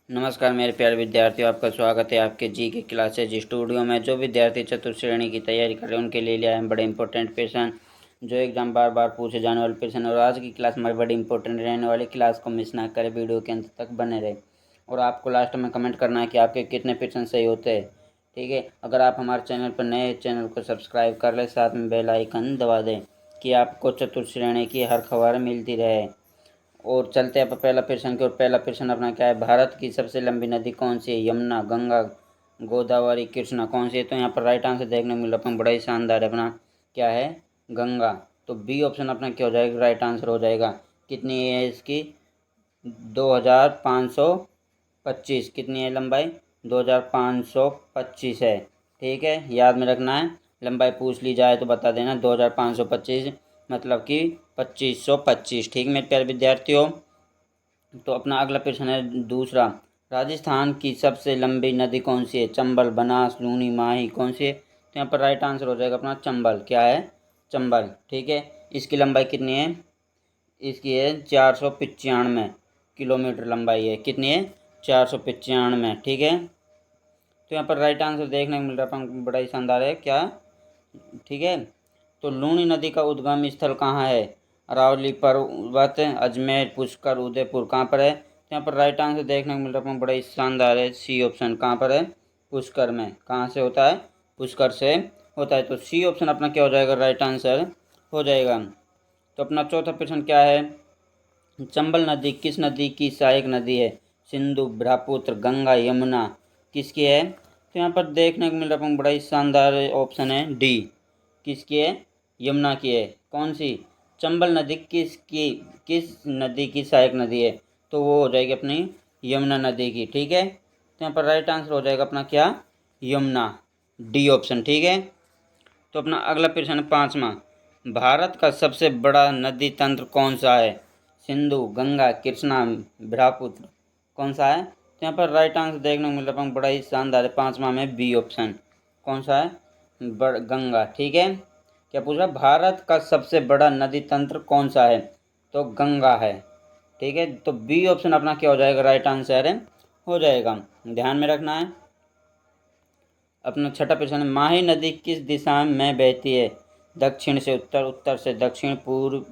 नमस्कार मेरे प्यारे विद्यार्थियों, आपका स्वागत है आपके जी के क्लासेज स्टूडियो में। जो विद्यार्थी चतुर्थ श्रेणी की तैयारी कर रहे हैं उनके लिए लिया है बड़े इंपॉर्टेंट क्वेश्चन, जो एग्जाम बार बार पूछे जाने वाले क्वेश्चन। और आज की क्लास में बड़ी इंपॉर्टेंट रहने वाली, क्लास को मिस ना करें, वीडियो के अंत तक बने रहे। और आपको लास्ट में कमेंट करना है कि आपके कितने क्वेश्चन सही होते हैं, ठीक है। अगर आप हमारे चैनल पर नए, चैनल को सब्सक्राइब कर लें, साथ में बेल आइकन दबा दें कि आपको चतुर्थ श्रेणी की हर खबर मिलती रहे। और चलते हैं पहला प्रश्न की ओर। पहला प्रश्न अपना क्या है, भारत की सबसे लंबी नदी कौन सी है? यमुना, गंगा, गोदावरी, कृष्णा, कौन सी है? तो यहाँ पर राइट आंसर देखने को मिल रहा है, बड़ा ही शानदार है अपना, क्या है? गंगा। तो बी ऑप्शन अपना क्या हो जाएगा? राइट आंसर हो जाएगा। कितनी है इसकी? 2525। कितनी है लंबाई? 2525 है, ठीक है, याद में रखना है। लंबाई पूछ ली जाए तो बता देना 2525 मतलब कि 2525, ठीक है मेरे प्यारे विद्यार्थियों। तो अपना अगला प्रश्न है दूसरा, राजस्थान की सबसे लंबी नदी कौन सी है? चंबल, बनास, लूनी, माही, कौन सी है? तो यहाँ पर राइट आंसर हो जाएगा अपना चंबल। क्या है? चंबल, ठीक है। इसकी लंबाई कितनी है? इसकी है 495 किलोमीटर लंबाई है। कितनी है? 495, ठीक है। तो यहाँ पर राइट आंसर देखने को मिल रहा है, बड़ा ही शानदार है, क्या? ठीक है। तो लूनी नदी का उद्गम स्थल कहाँ है? अरावली पर्वत, अजमेर, पुष्कर, उदयपुर, कहाँ पर है? तो यहाँ पर राइट आंसर देखने को मिल रहा है, बड़ा ही शानदार है, सी ऑप्शन। कहाँ पर है? पुष्कर में। कहाँ से होता है? पुष्कर से होता है। तो सी ऑप्शन अपना क्या हो जाएगा? राइट आंसर हो जाएगा। तो अपना चौथा प्रश्न क्या है, चंबल नदी किस नदी की सहायक नदी है? सिंधु, ब्रह्मपुत्र, गंगा, यमुना, किसकी है? तो यहाँ पर देखने को मिल रहा है, बड़ा ही शानदार ऑप्शन है डी। किसकी है? यमुना की है। कौन सी? चंबल नदी किस नदी की सहायक नदी है? तो वो हो जाएगी अपनी यमुना नदी की, ठीक है। तो यहाँ पर राइट आंसर हो जाएगा अपना क्या? यमुना, डी ऑप्शन, ठीक है। तो अपना अगला प्रश्न है पाँचवा, भारत का सबसे बड़ा नदी तंत्र कौन सा है? सिंधु, गंगा, कृष्णा, ब्रह्मपुत्र, कौन सा है? तो यहाँ पर राइट आंसर देखने को मिल रहा है, बड़ा ही शानदार है, पाँचवा में बी ऑप्शन। कौन सा है? गंगा, ठीक है। क्या पूछ रहा? भारत का सबसे बड़ा नदी तंत्र कौन सा है? तो गंगा है, ठीक है। तो बी ऑप्शन अपना क्या हो जाएगा? राइट आंसर हो जाएगा, ध्यान में रखना है। अपना छठा प्रश्न है, माही नदी किस दिशा में बहती है? दक्षिण से उत्तर, उत्तर से दक्षिण, पूर्व,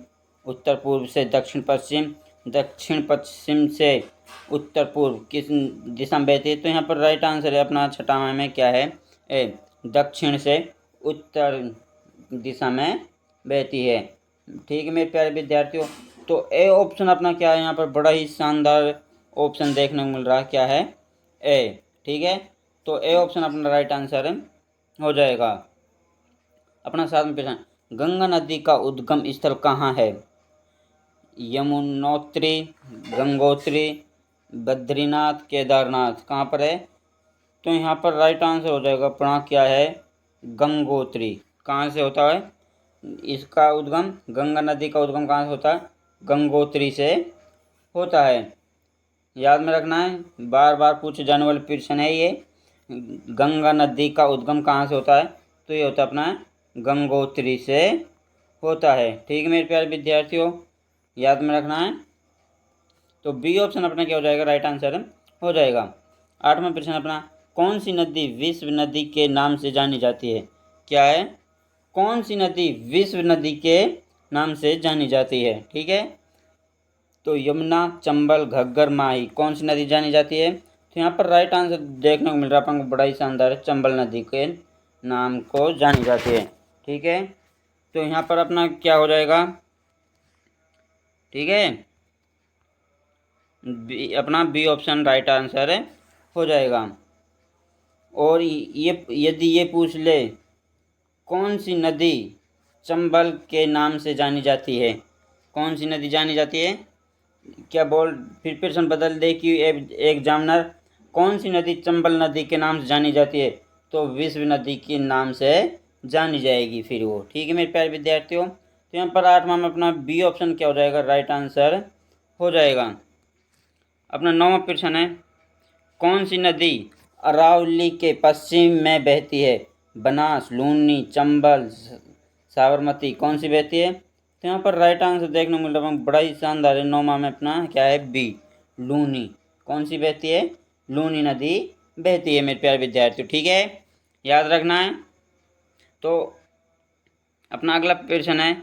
उत्तर पूर्व से दक्षिण पश्चिम, दक्षिण पश्चिम से उत्तर पूर्व, किस दिशा में बहती है? तो यहाँ पर राइट आंसर है अपना छठा में, क्या है? ए, दक्षिण से उत्तर दिशा में बहती है, ठीक है मेरे प्यारे विद्यार्थियों। तो ए ऑप्शन अपना क्या है? यहाँ पर बड़ा ही शानदार ऑप्शन देखने को मिल रहा है, क्या है? ए, ठीक है। तो ए ऑप्शन अपना राइट आंसर हो जाएगा। अपना साथ में प्रश्न, गंगा नदी का उद्गम स्थल कहाँ है? यमुनोत्री, गंगोत्री, बद्रीनाथ, केदारनाथ, कहाँ पर है? तो यहाँ पर राइट आंसर हो जाएगा अपना, क्या है? गंगोत्री। कहाँ से होता है इसका उद्गम? गंगा नदी का उद्गम कहाँ से होता है? गंगोत्री से होता है, याद में रखना है, बार बार पूछे जाने वाले प्रश्न है ये। गंगा नदी का उद्गम कहाँ से होता है? तो ये होता है अपना गंगोत्री से होता है, ठीक है मेरे प्यारे विद्यार्थियों, याद में रखना है। तो बी ऑप्शन अपना क्या हो जाएगा? राइट आंसर हो जाएगा। आठवां प्रश्न अपना, कौन सी नदी विश्व नदी के नाम से जानी जाती है? क्या है? कौन सी नदी विश्व नदी के नाम से जानी जाती है, ठीक है। तो यमुना, चंबल, घग्गर, माही, कौन सी नदी जानी जाती है? तो यहाँ पर राइट आंसर देखने को मिल रहा है अपन को, बड़ा ही शानदार है, चंबल नदी के नाम को जानी जाती है, ठीक है। तो यहाँ पर अपना क्या हो जाएगा? ठीक है, अपना बी ऑप्शन राइट आंसर हो जाएगा। और ये यदि ये पूछ ले, कौन सी नदी चंबल के नाम से जानी जाती है? कौन सी नदी जानी जाती है? क्या बोल, फिर प्रश्न बदल दे कि एग्जामिनर, कौन सी नदी चंबल नदी के नाम से जानी जाती है? तो विश्व नदी के नाम से जानी जाएगी फिर वो, ठीक है मेरे प्यारे विद्यार्थियों। तो यहाँ पर आठवां में अपना बी ऑप्शन क्या हो जाएगा? राइट आंसर हो जाएगा। अपना नौवां प्रश्न है, कौन सी नदी अरावली के पश्चिम में बहती है? बनास, लूनी, चंबल, साबरमती, कौन सी बहती है? तो यहाँ पर राइट आंसर देखने को मिल रहा है, बड़ा ही शानदार है, नौमा में अपना क्या है? बी, लूनी। कौन सी बहती है? लूनी नदी बहती है मेरे प्यारे विद्यार्थियों। ठीक है, याद रखना है। तो अपना अगला प्रश्न है,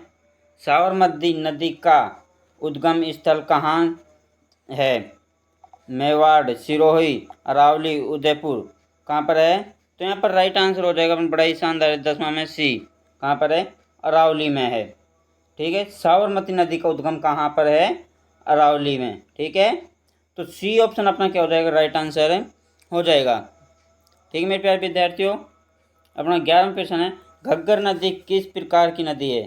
साबरमती नदी का उद्गम स्थल कहाँ है? मेवाड़, सिरोही, अरावली, उदयपुर, कहाँ पर है? तो यहाँ पर राइट आंसर हो जाएगा, बड़ा ही शानदार है, 10वां में सी। कहाँ पर है? अरावली में है। ठीक है, साबरमती नदी का उद्गम कहाँ पर है? अरावली में। ठीक है, तो सी ऑप्शन अपना क्या हो जाएगा? राइट आंसर है, हो जाएगा। ठीक है मेरे प्यारे विद्यार्थियों, अपना 11वां प्रश्न है, घग्गर नदी किस प्रकार की नदी है?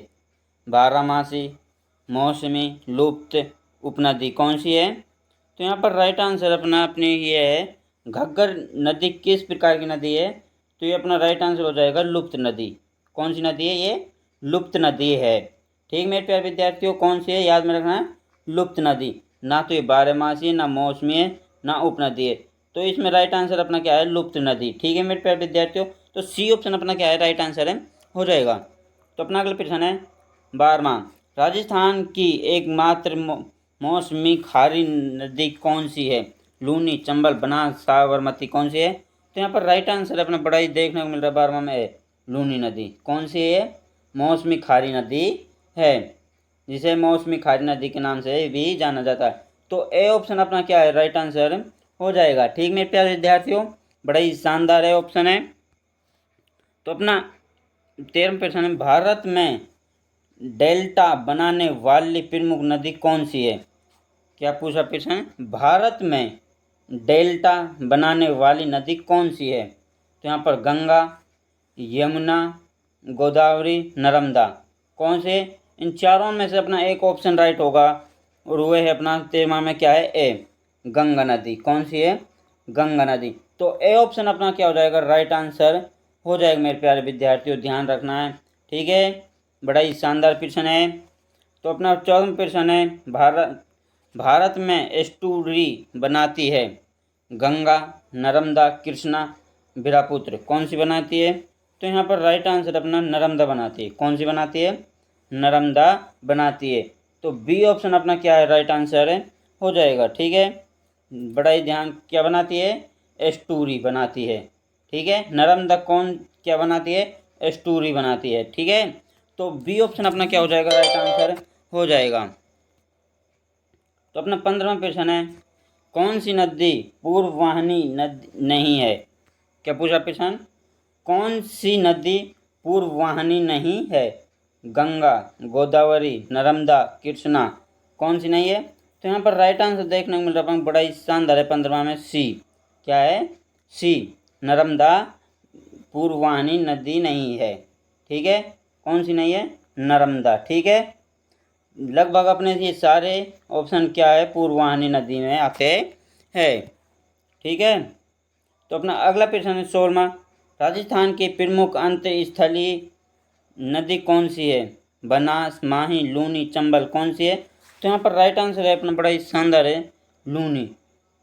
बारहमासी, मौसमी, लुप्त, उपनदी, कौन सी है? तो यहाँ पर राइट आंसर अपना अपनी ये है, घग्गर नदी किस प्रकार की नदी है? तो ये अपना राइट आंसर हो जाएगा लुप्त नदी। कौन सी नदी है ये? लुप्त नदी है। ठीक मेरे प्यारे विद्यार्थियों, कौन सी है याद में रखना है? लुप्त नदी। ना तो ये बारहमासी है, ना मौसमी है, ना उपनदी है। तो इसमें राइट आंसर अपना क्या है? लुप्त नदी। ठीक है मेरे प्यारे विद्यार्थियों, तो सी ऑप्शन अपना क्या है? राइट आंसर है, हो जाएगा। तो अपना अगला प्रश्न है 12वां, राजस्थान की एकमात्र मौसमी खारी नदी कौन सी है? लूनी, चंबल, बनास, साबरमती, कौन सी है? तो यहाँ पर राइट आंसर अपना बड़ा ही देखने को मिल रहा है 12वां में है, लूनी नदी। कौन सी है? मौसमी खारी नदी है, जिसे मौसमी खारी नदी के नाम से भी जाना जाता है। तो ए ऑप्शन अपना क्या है? राइट आंसर हो जाएगा। ठीक मेरे प्यारे विद्यार्थियों, बड़ा ही शानदार है ऑप्शन है। तो अपना 13वां प्रश्न है, भारत में डेल्टा बनाने वाली प्रमुख नदी कौन सी है? क्या पूछा प्रश्न? भारत में डेल्टा बनाने वाली नदी कौन सी है? तो यहाँ पर गंगा, यमुना, गोदावरी, नर्मदा, कौन से? इन चारों में से अपना एक ऑप्शन राइट होगा, और वह है अपना 13वां में क्या है? ए, गंगा नदी। कौन सी है? गंगा नदी। तो ए ऑप्शन अपना क्या हो जाएगा? राइट आंसर हो जाएगा मेरे प्यारे विद्यार्थियों, ध्यान रखना है। ठीक है, बड़ा ही शानदार प्रश्न है। तो अपना 14वां प्रश्न है, भारत में एस्टूरी बनाती है गंगा, नर्मदा, कृष्णा, ब्रह्मपुत्र, कौन सी बनाती है? तो यहाँ पर राइट आंसर अपना नर्मदा बनाती है। कौन सी बनाती है? नर्मदा बनाती है। तो बी ऑप्शन अपना क्या है? राइट आंसर है, हो जाएगा। ठीक है, बड़ा ही ध्यान, क्या बनाती है? एस्टूरी बनाती है। ठीक है, नर्मदा कौन क्या बनाती है? एस्टूरी बनाती है। ठीक है, तो बी ऑप्शन अपना क्या हो जाएगा? राइट आंसर हो जाएगा। तो अपना 15वां प्रश्न है, कौन सी नदी पूर्ववाहिनी नदी नहीं है? क्या पूछा प्रश्न? कौन सी नदी पूर्ववाहिनी नहीं है? गंगा, गोदावरी, नर्मदा, कृष्णा, कौन सी नहीं है? तो यहाँ पर राइट आंसर देखने को मिल रहा है, बड़ा ही शानदार है, 15वां में सी। क्या है? सी, नर्मदा पूर्ववाहिनी नदी नहीं है। ठीक है, कौन सी नहीं है? नर्मदा। ठीक है, लगभग अपने ये सारे ऑप्शन क्या है? पूर्ववाहिनी नदी में आते हैं। ठीक है, तो अपना अगला प्रश्न है 16वां, राजस्थान की प्रमुख अंतःस्थलीय नदी कौन सी है? बनास, माही, लूनी, चंबल, कौन सी है? तो यहाँ पर राइट आंसर है अपना, बड़ा ही शानदार है, लूनी।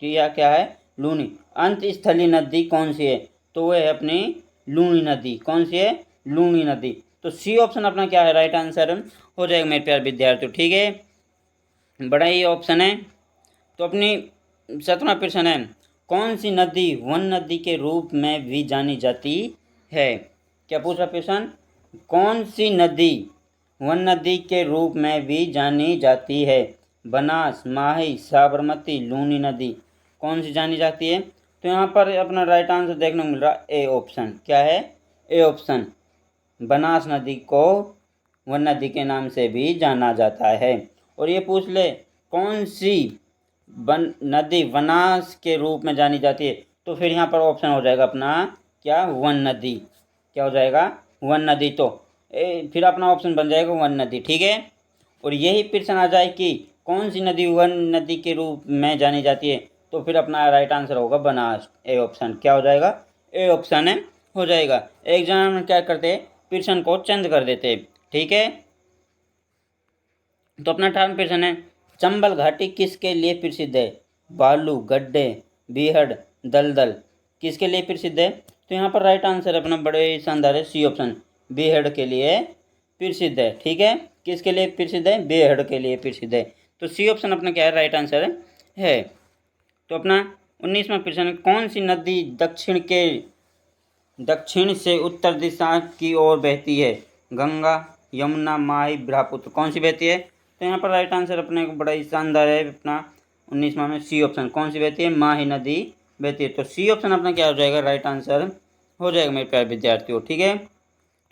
क्या है? लूनी। अंतःस्थलीय नदी कौन सी है? तो वह है अपनी लूनी नदी। कौन सी है? लूनी नदी। तो सी ऑप्शन अपना क्या है? राइट आंसर हो जाएगा मेरे प्यारे विद्यार्थियों। ठीक है, बड़ा ही ऑप्शन है। तो अपनी 17वां प्रश्न है, कौन सी नदी वन नदी के रूप में भी जानी जाती है? क्या पूछा प्रश्न? कौन सी नदी वन नदी के रूप में भी जानी जाती है? बनास, माही, साबरमती, लूनी नदी, कौन सी जानी जाती है? तो यहाँ पर अपना राइट आंसर देखने को मिल रहा है ए ऑप्शन। क्या है? ए ऑप्शन, बनास नदी को वन नदी के नाम से भी जाना जाता है। और ये पूछ ले, कौन सी नदी बनास के रूप में जानी जाती है? तो फिर यहाँ पर ऑप्शन हो जाएगा अपना क्या? वन नदी। क्या हो जाएगा? वन नदी। तो फिर अपना ऑप्शन बन जाएगा वन नदी। ठीक है, और यही प्रश्न आ जाए कि कौन सी नदी वन नदी के रूप में जानी जाती है? तो फिर अपना राइट आंसर होगा बनास, ए ऑप्शन। क्या हो जाएगा? ए ऑप्शन है, हो जाएगा। एग्जाम में क्या करते, प्रश्न को चेंज कर देते। ठीक है, तो अपना 18वां प्रश्न है, चंबल घाटी किसके लिए प्रसिद्ध है? बालू, गड्ढे, बीहड़, दलदल, किसके लिए प्रसिद्ध है? तो यहाँ पर राइट आंसर अपना बड़े शानदार है, सी ऑप्शन, बीहड़ के लिए प्रसिद्ध है। ठीक है, किसके लिए प्रसिद्ध है? बीहड़ के लिए प्रसिद्ध है। तो सी ऑप्शन अपना क्या है? राइट आंसर है। तो अपना 19वां प्रश्न, कौन सी नदी दक्षिण से उत्तर दिशा की ओर बहती है? गंगा, यमुना, माही, ब्रह्मपुत्र। कौन सी बहती है? तो यहाँ पर राइट आंसर अपने को बड़ा ही शानदार है अपना 19वां में सी ऑप्शन। कौन सी बहती है? माही नदी बहती है। तो सी ऑप्शन अपना क्या हो जाएगा? राइट आंसर हो जाएगा मेरे प्यारे विद्यार्थियों। ठीक है,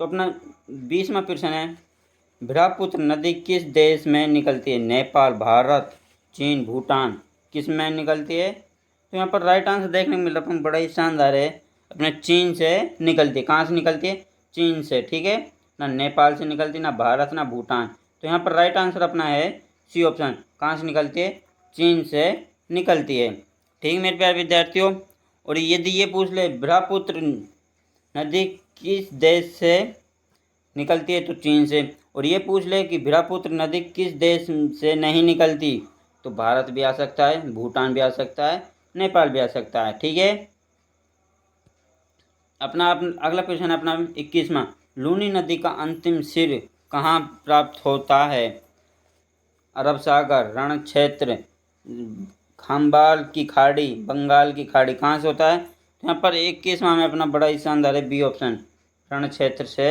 तो अपना 20वां प्रश्न है, ब्रह्मपुत्र नदी किस देश में निकलती है? नेपाल, भारत, चीन, भूटान। किस में निकलती है? तो यहाँ पर राइट आंसर देखने को मिल रहा है बड़ा ही शानदार है, अपने चीन से निकलती है। कहाँ से निकलती है? चीन से। ठीक है, ना नेपाल से निकलती, ना भारत, ना भूटान। तो यहाँ पर राइट आंसर अपना है सी ऑप्शन। कहाँ से निकलती है? चीन से निकलती है। ठीक है मेरे प्यारे विद्यार्थियों, और यदि ये पूछ ले ब्रह्मपुत्र नदी किस देश से निकलती है? तो चीन से। और ये पूछ ले कि ब्रह्मपुत्र नदी किस देश से नहीं निकलती? तो भारत भी आ सकता है, भूटान भी आ सकता है, नेपाल भी आ सकता है। ठीक है, अपना अगला प्रश्न है अपना 21वां, लूनी नदी का अंतिम सिर कहाँ प्राप्त होता है? अरब सागर, रण क्षेत्र, खंबाल की खाड़ी, बंगाल की खाड़ी। कहाँ से होता है? यहाँ पर 21वां में अपना बड़ा ही शानदार है बी ऑप्शन, रण क्षेत्र से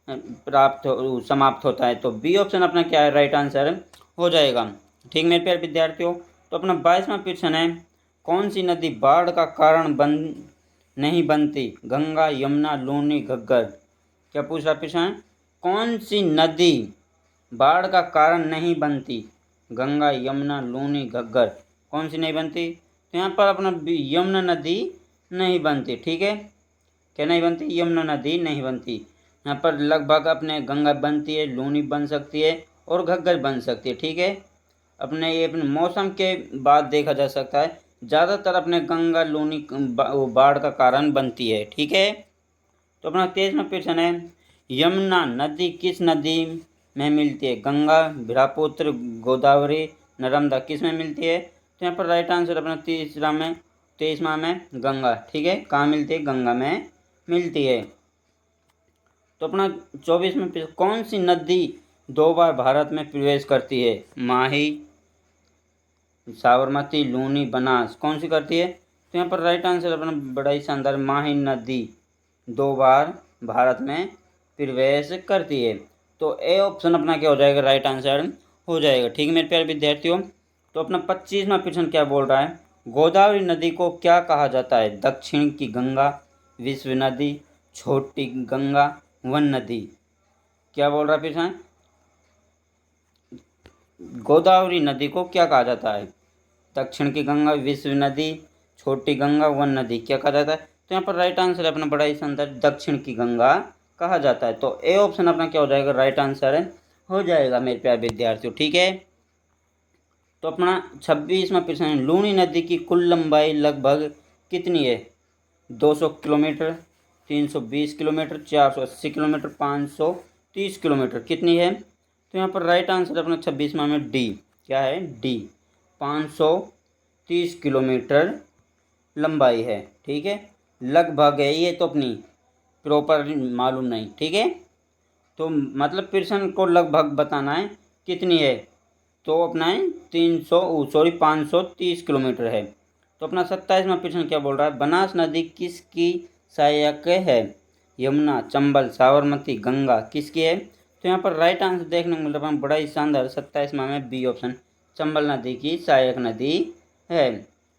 समाप्त होता है। तो बी ऑप्शन अपना क्या है? राइट आंसर हो जाएगा। ठीक मेरे प्यारे विद्यार्थियों, तो अपना 22वां प्रश्न है, कौन सी नदी बाढ़ का कारण नहीं बनती? गंगा, यमुना, लूनी, घग्गर। क्या पूछ रहा प्रश्न है? कौन सी नदी बाढ़ का कारण नहीं बनती? गंगा, यमुना, लूनी, घग्गर। कौन सी नहीं बनती? तो यहाँ पर अपना यमुना नदी नहीं बनती। ठीक है, क्या नहीं बनती? यमुना नदी नहीं बनती। यहाँ पर लगभग अपने गंगा बनती है, लूनी बन सकती है और घग्गर बन सकती है। ठीक है, अपने मौसम के बाद देखा जा सकता है, ज़्यादातर अपने गंगा लूनी बाढ़ का कारण बनती है। ठीक है, तो अपना 23वां प्रश्न है, यमुना नदी किस नदी में मिलती है? गंगा, ब्रह्मपुत्र, गोदावरी, नर्मदा। किस में मिलती है? तो यहाँ पर राइट आंसर अपना 23वां में गंगा। ठीक है, कहाँ मिलती है? गंगा में मिलती है। तो अपना 24वां प्रश्न, कौन सी नदी 2 बार भारत में प्रवेश करती है? माही, साबरमती, लूनी, बनास। कौन सी करती है? तो यहाँ पर राइट आंसर अपना बड़ा ही शानदार, माही नदी 2 बार भारत में प्रवेश करती है। तो ए ऑप्शन अपना क्या हो जाएगा? राइट आंसर हो जाएगा। ठीक है मेरे प्यारे विद्यार्थियों, तो अपना 25वां प्रश्न क्या बोल रहा है, गोदावरी नदी को क्या कहा जाता है? दक्षिण की गंगा, विश्व नदी, छोटी गंगा, वन नदी। क्या बोल रहा है प्रश्न? गोदावरी नदी को क्या कहा जाता है? दक्षिण की गंगा, विश्व नदी, छोटी गंगा, वन नदी। क्या कहा जाता है? तो यहाँ पर राइट आंसर अपना बड़ा ही शानदार, दक्षिण की गंगा कहा जाता है। तो ए ऑप्शन अपना क्या हो जाएगा? राइट आंसर हो जाएगा मेरे प्यारे विद्यार्थियों। ठीक है, तो अपना 26वां प्रश्न, लूनी नदी की कुल लंबाई लगभग कितनी है? 200 किलोमीटर, 320 किलोमीटर, 480 किलोमीटर, 530 किलोमीटर। कितनी है? तो यहाँ पर राइट आंसर अपना 26वां में डी। क्या है? डी, 530 किलोमीटर लंबाई है। ठीक है, लगभग है, ये तो अपनी प्रॉपर मालूम नहीं। ठीक है, तो मतलब प्रश्न को लगभग बताना है कितनी है, तो अपना है 530 किलोमीटर है। तो अपना 27वां प्रश्न क्या बोल रहा है, बनास नदी किसकी सहायक है? यमुना, चंबल, साबरमती, गंगा। किसकी है? तो यहाँ पर राइट आंसर देखने को मिल रहा है बड़ा ही शानदार, 27वां में बी ऑप्शन, चंबल नदी की सहायक नदी है।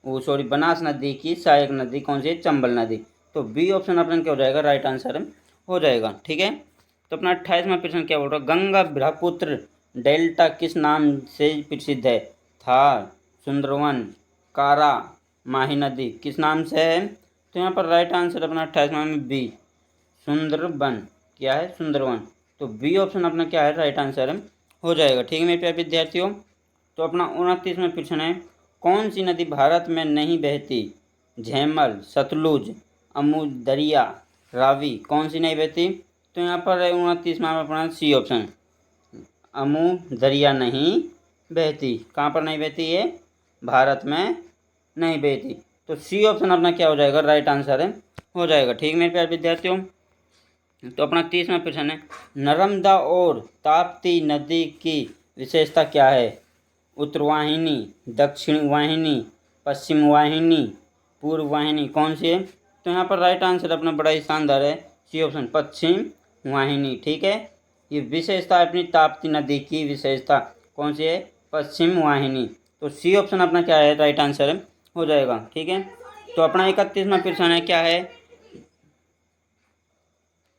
बनास नदी की सहायक नदी कौन सी है? चंबल नदी। तो बी ऑप्शन अपना क्या हो जाएगा? राइट आंसर हो जाएगा। ठीक है, तो अपना 28वां प्रश्न क्या बोल रहा है, गंगा ब्रह्मपुत्र डेल्टा किस नाम से प्रसिद्ध है? थार, सुंदरवन, कारा, माही नदी। किस नाम से है? तो यहाँ पर राइट आंसर अपना 28वां में बी, सुंदरबन। क्या है? सुंदरवन। तो बी ऑप्शन अपना क्या है? राइट आंसर हो जाएगा। ठीक है मेरे प्यारे विद्यार्थियों, तो अपना 29वां प्रश्न है, कौन सी नदी भारत में नहीं बहती? झेलम, सतलुज, अमू दरिया, रावी। कौन सी नहीं बहती? तो यहाँ पर 29वां में अपना सी ऑप्शन, अमू दरिया नहीं बहती। कहाँ पर नहीं बहती? ये भारत में नहीं बहती। तो सी ऑप्शन अपना क्या हो जाएगा? राइट आंसर हो जाएगा। ठीक मेरे प्यारे विद्यार्थियों, तो अपना 30वां प्रश्न है, नर्मदा और ताप्ती नदी की विशेषता क्या है? उत्तर वाहिनी, दक्षिण वाहिनी, पश्चिम वाहिनी, पूर्व वाहिनी कौन सी है? तो यहाँ पर राइट आंसर अपना बड़ा ही शानदार है, सी ऑप्शन, पश्चिम वाहिनी। ठीक है, ये विशेषता अपनी ताप्ती नदी की विशेषता कौन सी है? पश्चिम वाहिनी। तो सी ऑप्शन अपना क्या है? राइट आंसर हो जाएगा। ठीक है, तो अपना 31वां प्रश्न है, क्या है?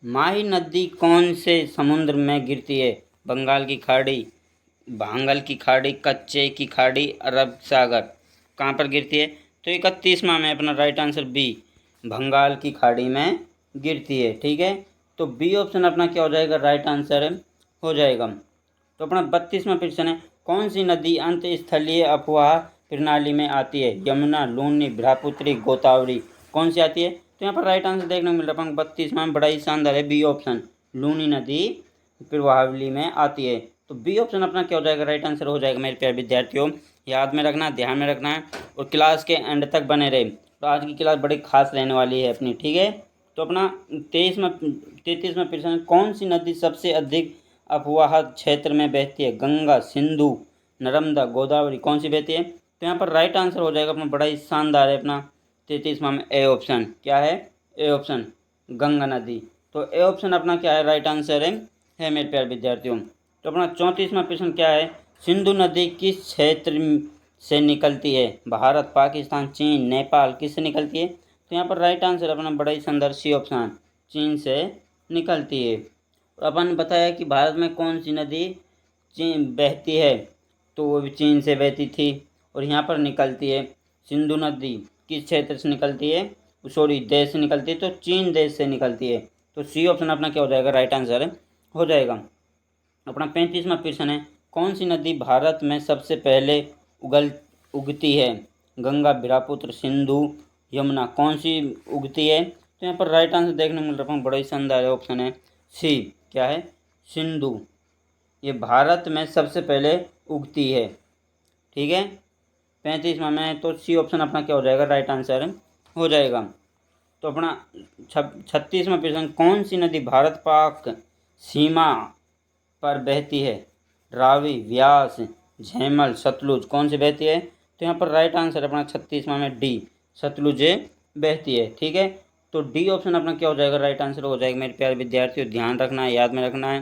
माही नदी कौन से समुद्र में गिरती है? बंगाल की खाड़ी, बांगल की खाड़ी, कच्चे की खाड़ी, अरब सागर, कहाँ पर गिरती है? तो 31वां में अपना राइट आंसर बी, बंगाल की खाड़ी में गिरती है। ठीक है, तो बी ऑप्शन अपना क्या हो जाएगा? राइट आंसर हो जाएगा। तो अपना 32वां प्रश्न है, कौन सी नदी अंत स्थलीय अपवाह प्रणाली में आती है? यमुना, लूनी, ब्रह्मपुत्री, गोदावरी, कौन सी आती है? तो यहाँ पर राइट आंसर देखने को मिल रहा है 32वां में, बड़ा ही शानदार है, बी ऑप्शन, लूनी नदी प्रवाहावली में आती है। तो बी ऑप्शन अपना क्या हो जाएगा? राइट आंसर हो जाएगा मेरे प्यारे विद्यार्थियों। याद में रखना, ध्यान में रखना है और क्लास के एंड तक बने रहे। तो आज की क्लास बड़ी खास रहने वाली है अपनी। ठीक है, तो अपना 33वां प्रश्न, कौन सी नदी सबसे अधिक अपवाह क्षेत्र में बहती है? गंगा, सिंधु, नर्मदा, गोदावरी, कौन सी बहती है? तो यहाँ पर राइट आंसर हो जाएगा अपना बड़ा ही शानदार है अपना 33वां में, ए ऑप्शन। क्या है? ए ऑप्शन, गंगा नदी। तो ए ऑप्शन अपना क्या है? राइट आंसर है मेरे प्यारे विद्यार्थियों। तो अपना 34वां प्रश्न क्या है? सिंधु नदी किस क्षेत्र से निकलती है? भारत, पाकिस्तान, चीन, नेपाल, किससे निकलती है? तो यहाँ पर राइट आंसर अपना बड़ा ही सुंदर, सी ऑप्शन, चीन से निकलती है। और अपन बताया कि भारत में कौन सी नदी चीन बहती है? तो वो भी चीन से बहती थी और यहाँ पर निकलती है। सिंधु नदी किस क्षेत्र से निकलती है? सॉरी, देश से निकलती है, तो चीन देश से निकलती है। तो सी ऑप्शन अपना क्या हो जाएगा? राइट आंसर हो जाएगा। अपना 35वां प्रश्न है, कौन सी नदी भारत में सबसे पहले उगती है? गंगा, ब्रह्मपुत्र, सिंधु, यमुना, कौन सी उगती है? तो यहाँ पर राइट आंसर देखने को मिल रहा है, बड़ा ही शानदार ऑप्शन है, सी। क्या है? सिंधु, ये भारत में सबसे पहले उगती है। ठीक है, 35वां में, तो सी ऑप्शन अपना क्या हो जाएगा? राइट आंसर हो जाएगा। तो अपना 36वां प्रश्न, कौन सी नदी भारत पाक सीमा पर बहती है? रावी, व्यास, झेलम, सतलुज, कौन सी बहती है? तो यहाँ पर राइट आंसर अपना 36वां में, डी, सतलुज बहती है। ठीक है, तो डी ऑप्शन अपना क्या हो जाएगा? राइट आंसर हो जाएगा मेरे प्यारे विद्यार्थियों, ध्यान रखना है, याद में रखना है।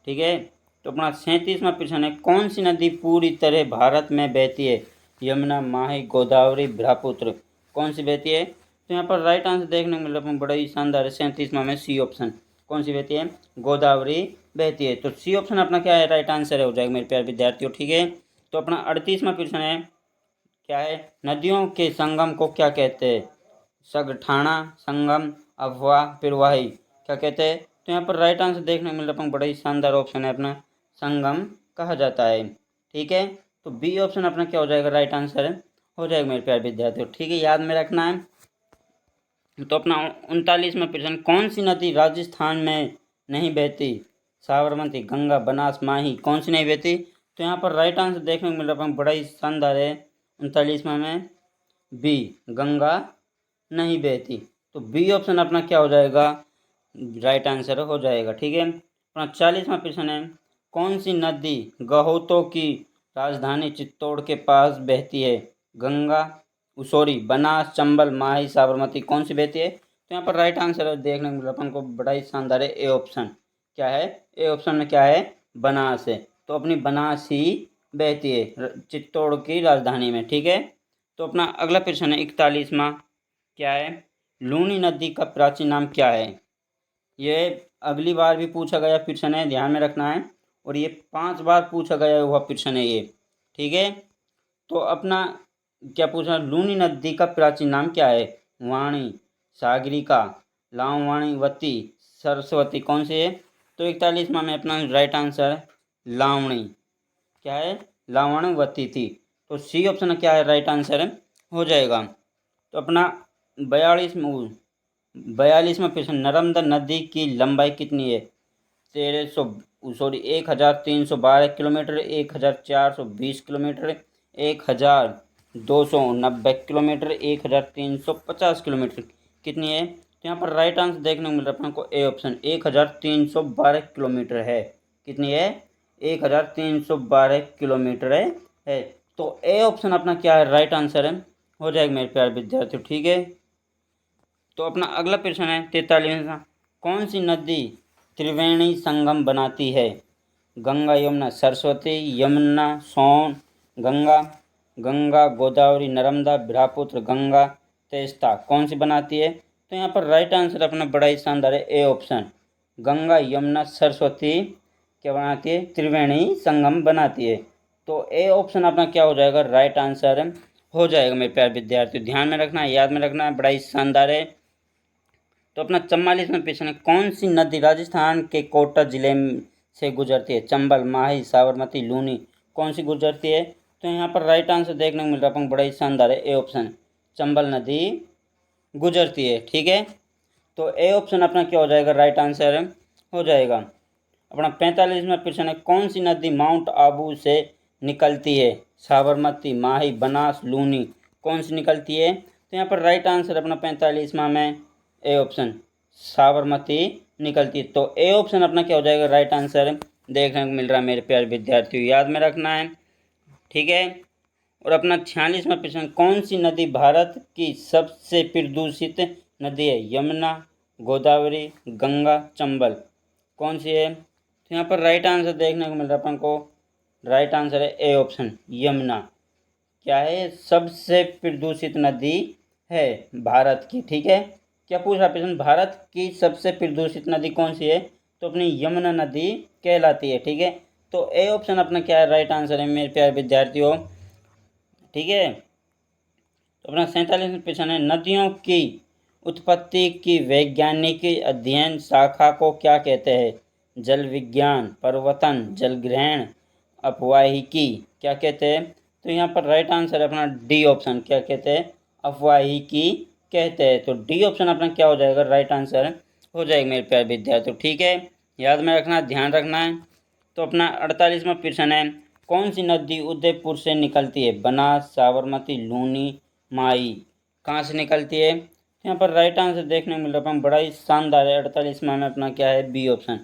ठीक है, तो अपना 37वां प्रश्न है, कौन सी नदी पूरी तरह भारत में बहती है? यमुना, माही, गोदावरी, ब्रह्मपुत्र, कौन सी बहती है? तो यहाँ पर राइट आंसर देखने को मिल रहा है बड़ा ही शानदार है, 37वां में, सी ऑप्शन, कौन सी बहती है? गोदावरी बहती है। तो सी ऑप्शन अपना क्या है? राइट आंसर हो जाएगा मेरे प्यारे विद्यार्थियों। ठीक है, तो अपना 38वां प्रश्न है, क्या है? नदियों के संगम को क्या कहते हैं? सगठाना, संगम, अफवाह, प्रवाही, क्या कहते हैं? तो यहाँ पर राइट आंसर देखने को मिल रहा है बड़ा ही शानदार ऑप्शन है अपना, संगम कहा जाता है। ठीक है, तो बी ऑप्शन अपना क्या हो जाएगा? राइट आंसर हो जाएगा मेरे प्यारे विद्यार्थियों। ठीक है, याद में रखना है। तो अपना 39वां प्रश्न, कौन सी नदी राजस्थान में नहीं बहती? साबरमती, गंगा, बनास, माही, कौन सी नहीं बहती? तो यहाँ पर राइट आंसर देखने को मिल रहा है बड़ा ही शानदार है, 39वां में, बी, गंगा नहीं बहती। तो बी ऑप्शन अपना क्या हो जाएगा? राइट आंसर हो जाएगा। ठीक है, अपना 40वां प्रश्न है, कौन सी नदी गहलोतों की राजधानी चित्तौड़ के पास बहती है? गंगा, सॉरी, बनास, चंबल, माही, साबरमती, कौन सी बहती है? तो यहाँ पर राइट आंसर देखने को अपन को बड़ा ही शानदार है, ए ऑप्शन। क्या है? ए ऑप्शन में क्या है? बनास है। तो अपनी बनास ही बहती है चित्तौड़ की राजधानी में। ठीक है, तो अपना अगला प्रश्न है 41वां, क्या है? लूनी नदी का प्राचीन नाम क्या है? ये अगली बार भी पूछा गया प्रश्न है, ध्यान में रखना है, और ये 5 बार पूछा गया हुआ प्रश्न है ये। ठीक है, तो अपना क्या पूछा? लूनी नदी का प्राचीन नाम क्या है? वाणी, सागरिका, लावणीवती, सरस्वती, कौन सी है? तो 41वां में अपना राइट आंसर लावणी, क्या है? लावणवती थी। तो सी ऑप्शन क्या है? राइट आंसर हो जाएगा। तो अपना 42वां प्रश्न, नर्मदा नदी की लंबाई कितनी है? 1312 किलोमीटर, 1420 किलोमीटर, 1290 किलोमीटर, 1350 किलोमीटर, कितनी है? तो यहाँ पर राइट आंसर देखने को मिल रहा है अपने को, ए ऑप्शन, 1312 किलोमीटर है। कितनी है? 1312 किलोमीटर है। तो ए ऑप्शन अपना क्या है? राइट आंसर हो जाएगा मेरे प्यारे विद्यार्थियों। ठीक है, तो अपना अगला प्रश्न है 43वां। कौन सी नदी त्रिवेणी संगम बनाती है? गंगा, यमुना, सरस्वती, यमुना, सोन, गंगा, गंगा, गोदावरी, नर्मदा, ब्रह्मपुत्र, गंगा, तेस्ता, कौन सी बनाती है? तो यहाँ पर राइट आंसर अपना बड़ा ही शानदार है, ए ऑप्शन, गंगा, यमुना, सरस्वती क्या बनाती है? त्रिवेणी संगम बनाती है। तो ए ऑप्शन अपना क्या हो जाएगा? राइट आंसर हो जाएगा मेरे प्यारे विद्यार्थियों। ध्यान में रखना है, याद में रखना है, बड़ा ही शानदार है। तो अपना 44वां प्रश्न है, कौन सी नदी राजस्थान के कोटा जिले से गुजरती है? चंबल, माही, साबरमती, लूनी, कौन सी गुजरती है? तो यहाँ पर राइट आंसर देखने को मिल रहा है, बड़ा ही शानदार है, ए ऑप्शन, चंबल नदी गुजरती है। ठीक है, तो ए ऑप्शन अपना क्या हो जाएगा? राइट आंसर हो जाएगा। अपना 45वां प्रश्न है, कौन सी नदी माउंट आबू से निकलती है? साबरमती, माही, बनास, लूनी, कौन सी निकलती है? तो यहाँ पर राइट आंसर अपना 45वां में ए ऑप्शन, साबरमती निकलती है। तो ए ऑप्शन अपना क्या हो जाएगा? राइट आंसर देखने को मिल रहा है मेरे प्यारे विद्यार्थियों, याद में रखना है। ठीक है, और अपना 46वां प्रश्न, कौन सी नदी भारत की सबसे प्रदूषित नदी है? यमुना, गोदावरी, गंगा, चंबल, कौन सी है? तो यहाँ पर राइट आंसर देखने को मिल रहा है अपन को, राइट आंसर है ए ऑप्शन, यमुना क्या है? सबसे प्रदूषित नदी है भारत की। ठीक है, क्या पूछ रहा प्रश्न? भारत की सबसे प्रदूषित नदी कौन सी है? तो अपनी यमुना नदी कहलाती है। ठीक है, तो ए ऑप्शन अपना क्या है? राइट आंसर है मेरे प्यारे विद्यार्थियों। ठीक है, तो अपना 47वां प्रश्न है, नदियों की उत्पत्ति की वैज्ञानिक अध्ययन शाखा को क्या कहते हैं? जल विज्ञान, पर्वतन, जल ग्रहण, अपवाहिकी, क्या कहते हैं? तो यहाँ पर राइट आंसर है अपना डी ऑप्शन, क्या कहते हैं? अपवाहिकी कहते हैं। तो डी ऑप्शन अपना क्या हो जाएगा? राइट आंसर हो जाएगा मेरे प्यारे विद्यार्थियों। ठीक है, याद में रखना, ध्यान रखना है। तो अपना 48वां प्रश्न है, कौन सी नदी उदयपुर से निकलती है? बनास, साबरमती, लूनी, माई, कहाँ से निकलती है? यहाँ पर राइट आंसर देखने को मिल रहा है, बड़ा ही शानदार है। 48वां में अपना क्या है? बी ऑप्शन,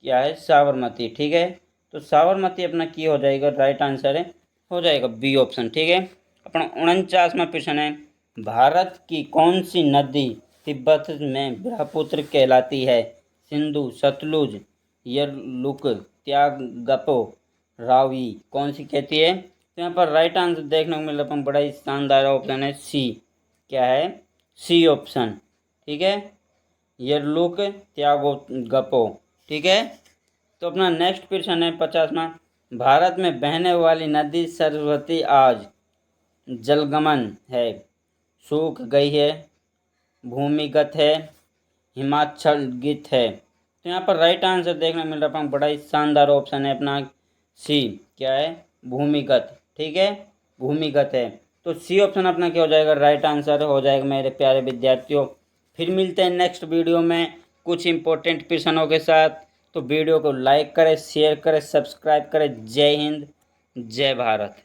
क्या है? साबरमती। ठीक है, तो साबरमती अपना की हो जाएगा? राइट आंसर हो जाएगा बी ऑप्शन। ठीक है, अपना 49वां प्रश्न है, भारत की कौन सी नदी तिब्बत में ब्रह्मपुत्र कहलाती है? सिंधु, सतलुज, यरलुक, त्यागपो, रावी, कौन सी कहती है? तो यहाँ पर राइट आंसर देखने को मिल रहा है, बड़ा ही शानदार ऑप्शन है सी, क्या है? C option. ठीक है, यरलुक, त्यागपो। ठीक है, तो अपना नेक्स्ट प्रश्न है 50वां, भारत में बहने वाली नदी सरस्वती आज जलगमन है, सूख गई है, भूमिगत है, हिमाच्छादित है? तो यहाँ पर राइट आंसर देखने मिल रहा है, बड़ा ही शानदार ऑप्शन है अपना सी, क्या है? भूमिगत। ठीक है, भूमिगत है। तो सी ऑप्शन अपना क्या हो जाएगा? राइट आंसर हो जाएगा मेरे प्यारे विद्यार्थियों। फिर मिलते हैं नेक्स्ट वीडियो में कुछ इंपॉर्टेंट प्रश्नों के साथ। तो वीडियो को लाइक करें, शेयर करें, सब्सक्राइब करें। जय हिंद, जय भारत।